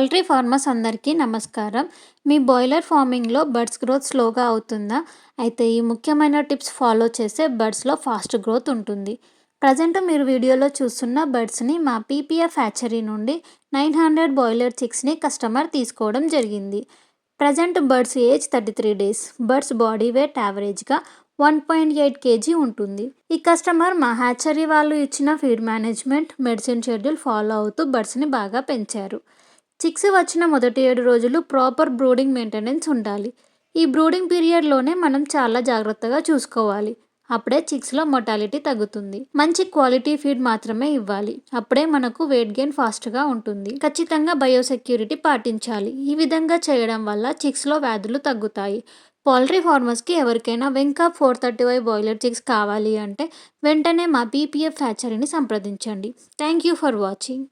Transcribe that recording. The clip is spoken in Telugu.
పౌల్ట్రీ ఫార్మర్స్ అందరికీ నమస్కారం. మీ బాయిలర్ ఫార్మింగ్‌లో బర్డ్స్ గ్రోత్ స్లోగా అవుతుందా? అయితే ఈ ముఖ్యమైన టిప్స్ ఫాలో చేస్తే బర్డ్స్‌లో ఫాస్ట్ గ్రోత్ ఉంటుంది. ప్రజెంట్ మీరు వీడియోలో చూస్తున్న బర్డ్స్‌ని మా పీపీఎఫ్ హ్యాచరీ నుండి 900 బాయిలర్ చిక్స్‌ని కస్టమర్ తీసుకోవడం జరిగింది. Present birds age 33 days. Birds body weight యావరేజ్‌గా 1.8 కేజీ ఉంటుంది. ఈ కస్టమర్ మా హ్యాచరీ వాళ్ళు ఇచ్చిన feed management, medicine schedule follow అవుతూ బర్డ్స్‌ని బాగా పెంచారు. చిక్స్ వచ్చిన మొదటి 7 రోజులు ప్రాపర్ బ్రూడింగ్ మెయింటెనెన్స్ ఉండాలి. ఈ బ్రూడింగ్ పీరియడ్‌లోనే మనం చాలా జాగ్రత్తగా చూసుకోవాలి. అప్పుడే చిక్స్‌లో మొర్టాలిటీ తగ్గుతుంది. మంచి క్వాలిటీ ఫీడ్ మాత్రమే ఇవ్వాలి. అప్పుడే మనకు వెయిట్ గెయిన్ ఫాస్ట్‌గా ఉంటుంది. ఖచ్చితంగా బయోసెక్యూరిటీ పాటించాలి. ఈ విధంగా చేయడం వల్ల చిక్స్‌లో వ్యాధులు తగ్గుతాయి. పౌల్ట్రీ ఫార్మర్స్‌కి ఎవరికైనా వెంకాప్ 435 బాయిలర్ చిక్స్ కావాలి అంటే వెంటనే మా పీపీఎఫ్ హ్యాచరీని సంప్రదించండి. Thank you for watching.